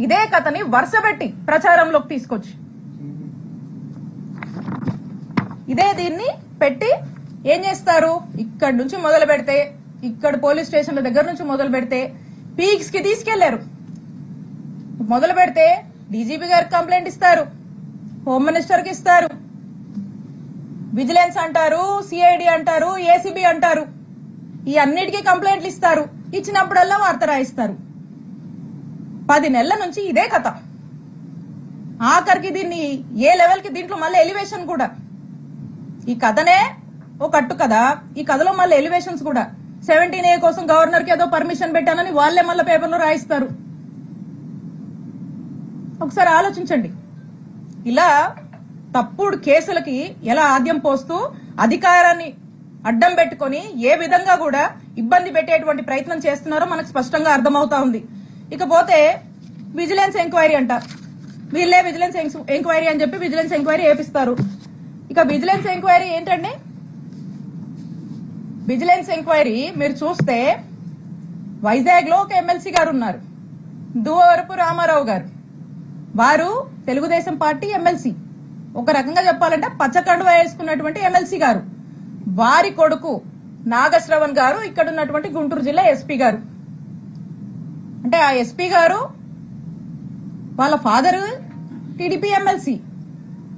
ఇదే కథని వరుసపెట్టి ప్రచారంలోకి తీసుకొచ్చి ఇదే దీన్ని పెట్టి ఏం చేస్తారు, ఇక్కడి నుంచి మొదలు పెడితే ఇక్కడ పోలీస్ స్టేషన్ల దగ్గర నుంచి మొదలు పెడితే పీక్స్ కి తీసుకెళ్లారు. మొదలు పెడితే డీజీపీ గారికి కంప్లైంట్ ఇస్తారు, హోమ్ మినిస్టర్ కి ఇస్తారు, విజిలెన్స్ అంటారు, సిఐడి అంటారు, ఏసీబీ అంటారు, ఈ అన్నిటికీ కంప్లైంట్లు ఇస్తారు. ఇచ్చినప్పుడల్లా వార్త రాయిస్తారు. 10 నెలల నుంచి ఇదే కథ. ఆఖరికి దీన్ని ఏ లెవెల్ కి దీంట్లో మళ్ళీ ఎలివేషన్ కూడా, ఈ కథనే ఓ కట్టు కదా, ఈ కథలో మళ్ళీ ఎలివేషన్స్ కూడా 17A కోసం గవర్నర్ కి ఏదో పర్మిషన్ పెట్టానని వాళ్లే మళ్ళీ పేపర్లో రాయిస్తారు. ఒకసారి ఆలోచించండి. ఇలా తప్పుడు కేసులకి ఎలా ఆద్యం పోస్తూ అధికారాన్ని అడ్డం పెట్టుకుని ఏ విధంగా కూడా ఇబ్బంది పెట్టేటువంటి ప్రయత్నం చేస్తున్నారో మనకు స్పష్టంగా అర్థమవుతా ఉంది. ఇకపోతే విజిలెన్స్ ఎంక్వైరీ అంట, వీళ్ళే విజిలెన్స్ ఎంక్వైరీ అని చెప్పి విజిలెన్స్ ఎంక్వైరీ వేపిస్తారు. ఇక విజిలెన్స్ ఎంక్వైరీ ఏంటండి, విజిలెన్స్ ఎంక్వైరీ మీరు చూస్తే వైజాగ్ లో ఒక ఎమ్మెల్సీ గారు ఉన్నారు, దువ్వవరపు రామారావు గారు. వారు తెలుగుదేశం పార్టీ ఎమ్మెల్సీ, ఒక రకంగా చెప్పాలంటే పచ్చకండువా వేసుకున్నటువంటి ఎమ్మెల్సీ గారు. వారి కొడుకు నాగశ్రవణ్ గారు ఇక్కడ ఉన్నటువంటి గుంటూరు జిల్లా ఎస్పీ గారు. అంటే ఆ ఎస్పీ గారు వాళ్ళ ఫాదర్ టీడీపీ ఎమ్మెల్సీ,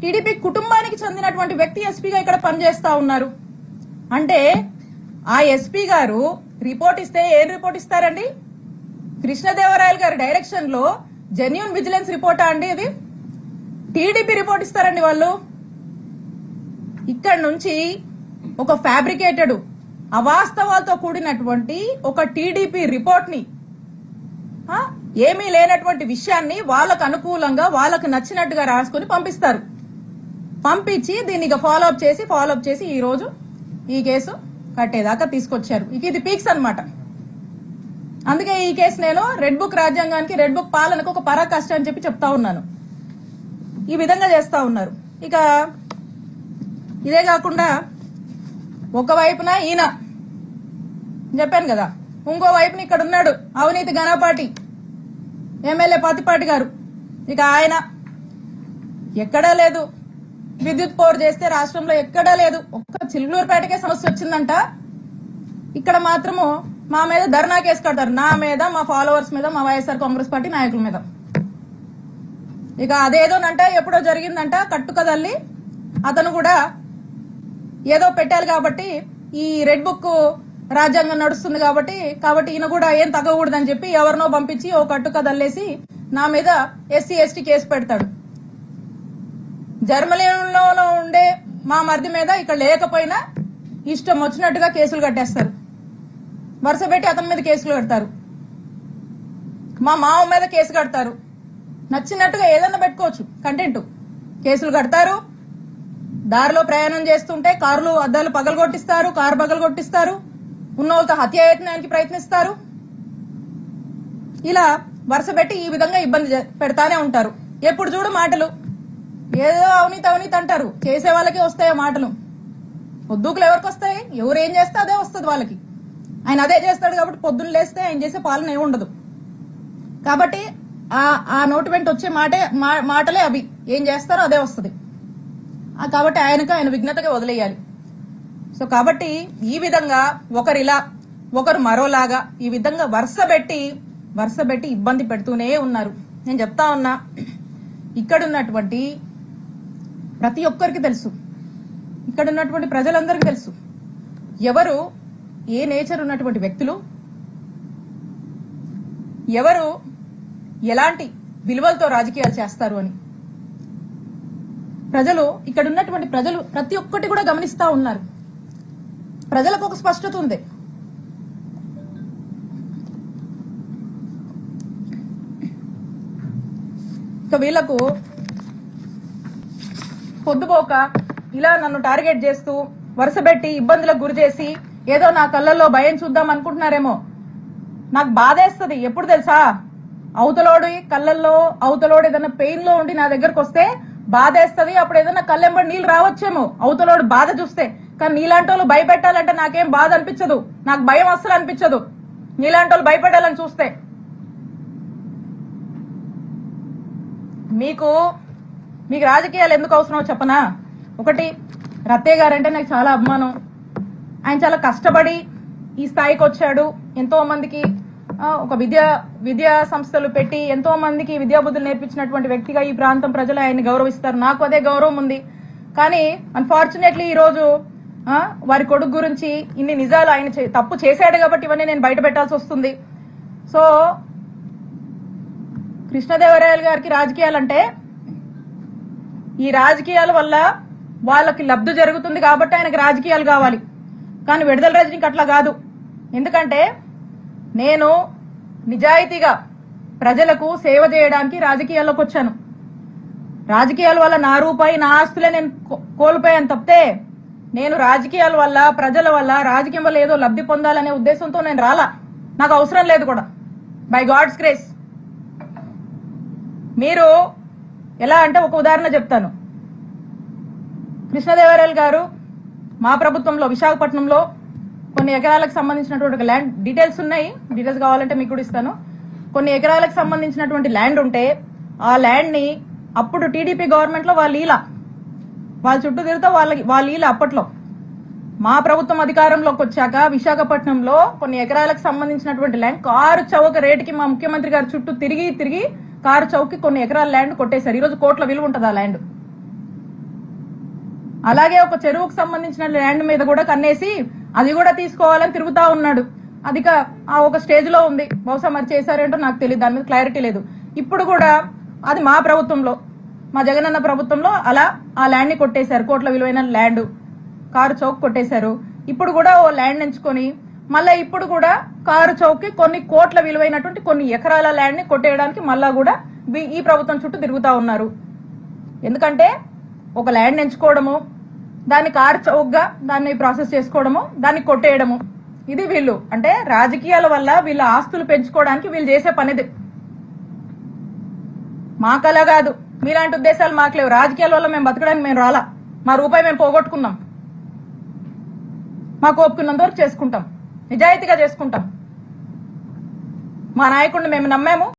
టీడీపీ కుటుంబానికి చెందినటువంటి వ్యక్తి ఎస్పీగా ఇక్కడ పనిచేస్తా ఉన్నారు. అంటే ఆ ఎస్పీ గారు రిపోర్ట్ ఇస్తే ఏం రిపోర్ట్ ఇస్తారండి, కృష్ణదేవరాయలు గారి డైరెక్షన్ లో జెన్యూన్ విజిలెన్స్ రిపోర్టా అండి ఇది? టీడీపీ రిపోర్ట్ ఇస్తారండి వాళ్ళు. ఇక్కడ నుంచి ఒక ఫ్యాబ్రికేటెడ్ అవాస్తవాలతో కూడినటువంటి ఒక టీడీపీ రిపోర్ట్ ని, ఏమీ లేనటువంటి విషయాన్ని వాళ్ళకు అనుకూలంగా వాళ్ళకు నచ్చినట్టుగా రాసుకుని పంపిస్తారు. పంపించి దీన్ని ఫాలో అప్ చేసి ఈ రోజు ఈ కేసు కట్టేదాకా తీసుకొచ్చారు. ఇక ఇది పీక్స్ అన్నమాట. అందుకే ఈ కేసు నేను రెడ్ బుక్ రాజ్యాంగానికి, రెడ్ బుక్ పాలనకు ఒక పరాకాష్ట అని చెప్పి చెప్తా ఉన్నాను. ఈ విధంగా చేస్తా ఉన్నారు. ఇక ఇదే కాకుండా ఒకవైపున ఈయన చెప్పాను కదా, ఇంకో వైపున ఇక్కడ ఉన్నాడు అవినీతి ఘనపాటి ఎమ్మెల్యే పత్తిపాటి గారు. ఇక ఆయన ఎక్కడా లేదు, విద్యుత్ పవర్ చేస్తే రాష్ట్రంలో ఎక్కడా లేదు. ఒక్క చిలుకూరుపేటకే సమస్య వచ్చిందంట, ఇక్కడ మాత్రము మా మీద ధర్నా కేసు కడతారు, నా మీద, మా ఫాలోవర్స్ మీద, మా వైఎస్ఆర్ కాంగ్రెస్ పార్టీ నాయకుల మీద. ఇక అదేదోనంట ఎప్పుడో జరిగిందంట కట్టుకదల్లి, అతను కూడా ఏదో పెట్టాలి కాబట్టి ఈ రెడ్ బుక్ రాజ్యాంగం నడుస్తుంది కాబట్టి ఈయన కూడా ఏం తగ్గకూడదని చెప్పి ఎవరినో పంపించి ఓ కట్టుకదల్లేసి నా మీద ఎస్సీ ఎస్టీ కేసు పెడతాడు. జర్మనీలో ఉండే మా మరిది మీద ఇక్కడ లేకపోయినా ఇష్టం వచ్చినట్టుగా కేసులు కట్టేస్తారు, వరుస పెట్టి అతని మీద కేసులు కడతారు, మా మామ మీద కేసు కడతారు, నచ్చినట్టుగా ఏదన్నా పెట్టుకోవచ్చు కంటెంట్. కేసులు కడతారు, దారిలో ప్రయాణం చేస్తుంటే కార్లు అద్దాలు పగలగొట్టిస్తారు, కారు పగలగొట్టిస్తారు, ఉన్నోళ్ళతో హత్యాయత్నానికి ప్రయత్నిస్తారు. ఇలా వరుస పెట్టి ఈ విధంగా ఇబ్బంది పెడతానే ఉంటారు. ఎప్పుడు చూడు మాటలు, ఏదో అవినీతి అంటారు, చేసే వాళ్ళకి వస్తాయి మాటలు. పొద్దుకులు ఎవరికి వస్తాయి, ఎవరు ఏం చేస్తే అదే వస్తుంది వాళ్ళకి. ఆయన అదే చేస్తాడు కాబట్టి పొద్దున్న లేస్తే ఆయన చేసే పాలన ఏమి ఉండదు. కాబట్టి ఆ నోటి వెంట వచ్చే మాటలే అవి, ఏం చేస్తారో అదే వస్తుంది. కాబట్టి ఆయన విఘ్నతగా వదిలేయాలి. సో కాబట్టి ఈ విధంగా ఒకరిలా ఒకరు మరోలాగా ఈ విధంగా వరుస పెట్టి ఇబ్బంది పెడుతూనే ఉన్నారు. నేను చెప్తా ఉన్నా, ఇక్కడ ఉన్నటువంటి ప్రతి ఒక్కరికి తెలుసు, ఇక్కడ ఉన్నటువంటి ప్రజలందరికీ తెలుసు ఎవరు ఏ నేచర్ ఉన్నటువంటి వ్యక్తులు, ఎవరు ఎలాంటి విలువలతో రాజకీయాలు చేస్తారు అని. ప్రజలు, ఇక్కడ ఉన్నటువంటి ప్రజలు ప్రతి ఒక్కటి కూడా గమనిస్తా ఉన్నారు. ప్రజలకు ఒక స్పష్టత ఉంది. ఇక వీళ్లకు పొద్దుపోక ఇలా నన్ను టార్గెట్ చేస్తూ వరుసపెట్టి ఇబ్బందులకు గురి చేసి ఏదో నా కళ్ళల్లో భయం చూద్దాం అనుకుంటున్నారేమో. నాకు బాధేస్తుంది ఎప్పుడు తెలుసా, అవతలోడి కళ్ళల్లో అవతలోడు ఏదైనా పెయిన్ లో ఉండి నా దగ్గరకు వస్తే బాధేస్తుంది. అప్పుడు ఏదైనా కళ్ళెంబడి నీళ్ళు రావచ్చేమో అవతలోడు బాధ చూస్తే. కానీ నీలాంటి వాళ్ళు భయపెట్టాలంటే నాకేం బాధ అనిపించదు, నాకు భయం అస్సలు అనిపించదు నీలాంటి వాళ్ళు భయపెట్టాలని చూస్తే. మీకు రాజకీయాలు ఎందుకు అవసరమో చెప్పనా? ఒకటి, రత్తయ్య గారు అంటే నాకు చాలా అభిమానం. ఆయన చాలా కష్టపడి ఈ స్థాయికి వచ్చాడు. ఎంతో మందికి ఒక విద్యా సంస్థలు పెట్టి ఎంతో మందికి విద్యాబుద్ధులు నేర్పించినటువంటి వ్యక్తిగా ఈ ప్రాంతం ప్రజలు ఆయన్ని గౌరవిస్తారు. నాకు అదే గౌరవం ఉంది. కానీ అన్ఫార్చునేట్లీ ఈ రోజు వారి కొడుకు గురించి ఇన్ని నిజాలు, ఆయన తప్పు చేశాడు కాబట్టి ఇవన్నీ నేను బయట పెట్టాల్సి వస్తుంది. సో కృష్ణదేవరాయలు గారికి రాజకీయాలంటే ఈ రాజకీయాల వల్ల వాళ్ళకి లబ్ధి జరుగుతుంది కాబట్టి ఆయనకి రాజకీయాలు కావాలి. కానీ విడుదల రజనీకి అట్లా కాదు. ఎందుకంటే నేను నిజాయితీగా ప్రజలకు సేవ చేయడానికి రాజకీయాల్లోకి వచ్చాను. రాజకీయాల వల్ల నా రూపాయి, నా ఆస్తులే నేను కోల్పోయాను తప్పితే నేను రాజకీయాల వల్ల, ప్రజల వల్ల, రాజకీయం వల్ల ఏదో లబ్ధి పొందాలనే ఉద్దేశంతో నేను రాలా. నాకు అవసరం లేదు కూడా, బై గాడ్స్ గ్రేస్. మీరు ఎలా అంటే ఒక ఉదాహరణ చెప్తాను. కృష్ణదేవరాయలు గారు మా ప్రభుత్వంలో విశాఖపట్నంలో కొన్ని ఎకరాలకు సంబంధించినటువంటి ల్యాండ్ డీటెయిల్స్ ఉన్నాయి, డీటెయిల్స్ కావాలంటే మీకు కూడా ఇస్తాను. కొన్ని ఎకరాలకు సంబంధించినటువంటి ల్యాండ్ ఉంటే ఆ ల్యాండ్ ని అప్పుడు టీడీపీ గవర్నమెంట్ లో వాళ్ళ చుట్టూ తిరుగుతా వాళ్ళ ఈల అప్పట్లో. మా ప్రభుత్వం అధికారంలోకి వచ్చాక విశాఖపట్నంలో కొన్ని ఎకరాలకు సంబంధించినటువంటి ల్యాండ్ కారు చౌక రేటుకి మా ముఖ్యమంత్రి గారు చుట్టూ తిరిగి కారు చౌకకి కొన్ని ఎకరాల ల్యాండ్ కొట్టేశారు. ఈరోజు కోట్ల విలువ ఉంటుంది ఆ ల్యాండ్. అలాగే ఒక చెరువుకు సంబంధించిన ల్యాండ్ మీద కూడా కన్నేసి అది కూడా తీసుకోవాలని తిరుగుతా ఉన్నాడు. అది ఒక స్టేజ్ లో ఉంది. బహుశా మరి చేశారేంటో నాకు తెలియదు, దాని మీద క్లారిటీ లేదు. ఇప్పుడు కూడా అది మా ప్రభుత్వంలో, మా జగనన్న ప్రభుత్వంలో అలా ఆ ల్యాండ్ ని కొట్టేశారు. కోట్ల విలువైన ల్యాండ్ కారు చౌక్ కొట్టేశారు. ఇప్పుడు కూడా ఓ ల్యాండ్ ఎంచుకొని మళ్ళా ఇప్పుడు కూడా కారు చౌక్కి కొన్ని కోట్ల విలువైనటువంటి కొన్ని ఎకరాల ల్యాండ్ ని కొట్టేయడానికి మళ్ళా కూడా ఈ ప్రభుత్వం చుట్టూ తిరుగుతా ఉన్నారు. ఎందుకంటే ఒక ల్యాండ్ ఎంచుకోవడము, దాన్ని కారు చౌక్గా దాన్ని ప్రాసెస్ చేసుకోవడము, దాన్ని కొట్టేయడము, ఇది వీళ్ళు అంటే రాజకీయాల వల్ల వీళ్ళ ఆస్తులు పెంచుకోవడానికి వీళ్ళు చేసే పనిది. మాకలా కాదు, మీలాంటి ఉద్దేశాలు మాకు లేవు. రాజకీయాల వల్ల మేము బతకడానికి మేము రాలా. మా రూపాయి మేము పోగొట్టుకున్నాం. మాకు ఒప్పుకున్నంత వరకు చేసుకుంటాం, నిజాయితీగా చేసుకుంటాం. మా నాయకుడిని మేము నమ్మాము.